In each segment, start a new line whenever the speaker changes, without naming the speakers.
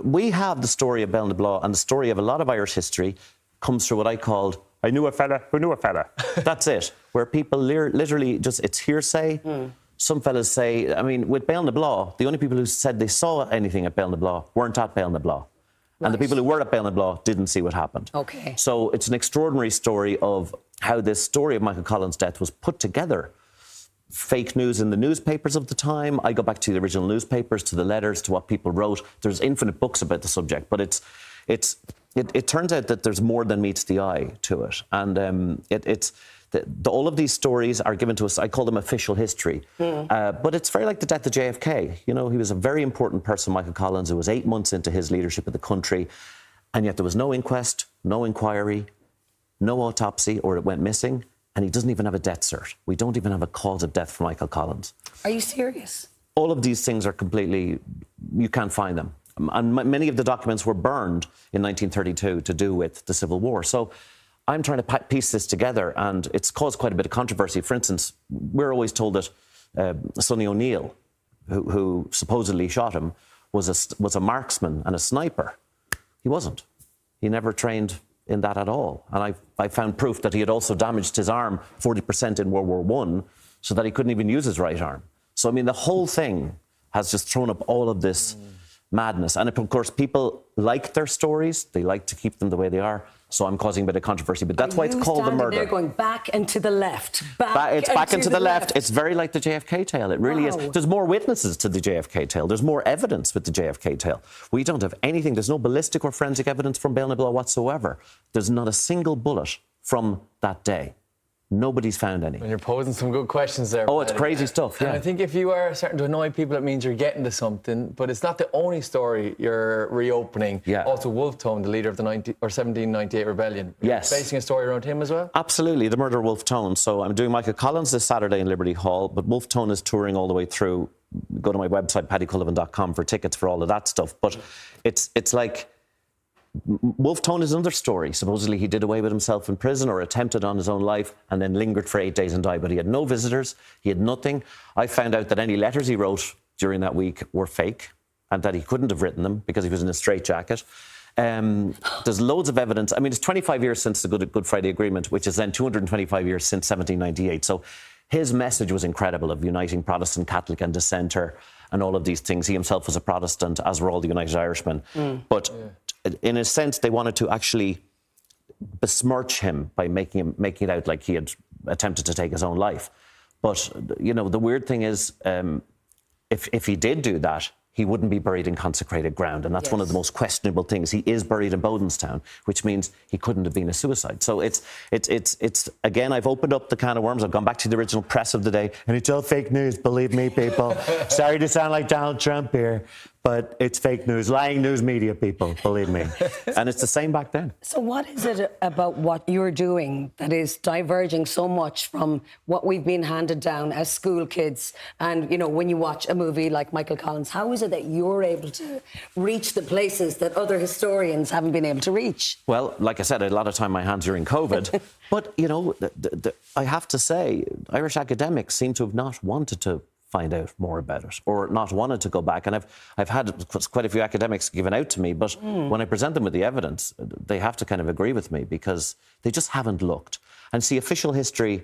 We have the story of Belnablaw, and the story of a lot of Irish history comes through what I called, I knew a fella who knew a fella. That's it. Where people literally just, it's hearsay. Some fellas say, I mean, with Belnablaw, the only people who said they saw anything at Belnablaw weren't at Belnablaw. And the people who were at Belnablaw didn't see what happened.
Okay.
So it's an extraordinary story of how this story of Michael Collins' death was put together. Fake news in the newspapers of the time. I go back to the original newspapers, to the letters, to what people wrote. There's infinite books about the subject, but it turns out that there's more than meets the eye to it. And all of these stories are given to us, I call them official history. But it's very like the death of JFK. You know, he was a very important person, Michael Collins. It was 8 months into his leadership of the country, and yet there was no inquest, no inquiry, no autopsy, or it went missing, and he doesn't even have a death cert. We don't even have a cause of death for Michael Collins.
Are you serious?
All of these things are completely, you can't find them. And many of the documents were burned in 1932 to do with the Civil War. So I'm trying to piece this together, and it's caused quite a bit of controversy. For instance, we're always told that Sonny O'Neill, who supposedly shot him, was a marksman and a sniper. He wasn't. He never trained in that at all. And I found proof that he had also damaged his arm 40% in World War I, so that he couldn't even use his right arm. So, I mean, the whole thing has just thrown up all of this madness. And of course, people like their stories. They like to keep them the way they are. So I'm causing a bit of controversy, but that's why it's called the murder.
They're going back and to the left.
It's back and to the left. It's very like the JFK tale. It really is. There's more witnesses to the JFK tale. There's more evidence with the JFK tale. We don't have anything. There's no ballistic or forensic evidence from Belnablaw whatsoever. There's not a single bullet from that day. Nobody's found any.
And you're posing some good questions there.
Oh, it's crazy stuff, yeah.
And I think if you are starting to annoy people, it means you're getting to something. But it's not the only story you're reopening.
Yeah.
Also, Wolfe Tone, the leader of the 1798 rebellion.
Yes.
You're basing a story around him as well?
Absolutely, the murder of Wolfe Tone. So I'm doing Michael Collins this Saturday in Liberty Hall, but Wolfe Tone is touring all the way through. Go to my website, paddycullivan.com, for tickets for all of that stuff. But it's like... Wolfe Tone is another story. Supposedly he did away with himself in prison or attempted on his own life and then lingered for 8 days and died. But he had no visitors. He had nothing. I found out that any letters he wrote during that week were fake and that he couldn't have written them because he was in a straitjacket. There's loads of evidence. I mean, it's 25 years since the Good Friday Agreement, which is then 225 years since 1798. So his message was incredible, of uniting Protestant, Catholic and dissenter and all of these things. He himself was a Protestant, as were all the United Irishmen. But in a sense, they wanted to actually besmirch him by making it out like he had attempted to take his own life. But, you know, the weird thing is, if he did do that, he wouldn't be buried in consecrated ground. And that's one of the most questionable things. He is buried in Bodenstown, which means he couldn't have been a suicide. So it's again, I've opened up the can of worms. I've gone back to the original press of the day, and it's all fake news, believe me, people. Sorry to sound like Donald Trump here, but it's fake news, lying news media, people, believe me. And it's the same back then.
So what is it about what you're doing that is diverging so much from what we've been handed down as school kids? And, you know, when you watch a movie like Michael Collins, how is it that you're able to reach the places that other historians haven't been able to reach?
Well, like I said, I had a lot of time on my hands during COVID. But, you know, I have to say, Irish academics seem to have not wanted to find out more about it or not wanted to go back. And I've had quite a few academics given out to me, but when I present them with the evidence, they have to kind of agree with me because they just haven't looked. And see, official history,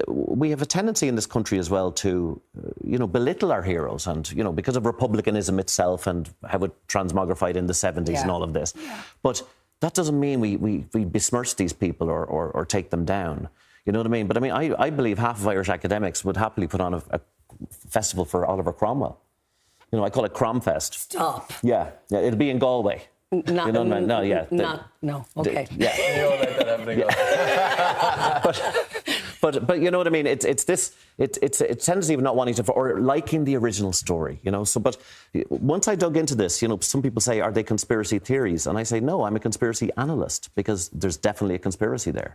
we have a tendency in this country as well to, you know, belittle our heroes and, you know, because of republicanism itself and how it transmogrified in the 70s and all of this. But that doesn't mean we besmirch these people or take them down. You know what I mean? But I mean, I believe half of Irish academics would happily put on a festival for Oliver Cromwell. You know, I call it Cromfest.
Stop.
Yeah, it'll be in Galway.
Not,
you know what I mean? No, yeah.
No, okay.
Yeah.
You don't let that happen again.
But you know what I mean? It's tendency of not wanting to, or liking the original story, you know? So, but once I dug into this, you know, some people say, are they conspiracy theories? And I say, no, I'm a conspiracy analyst because there's definitely a conspiracy there.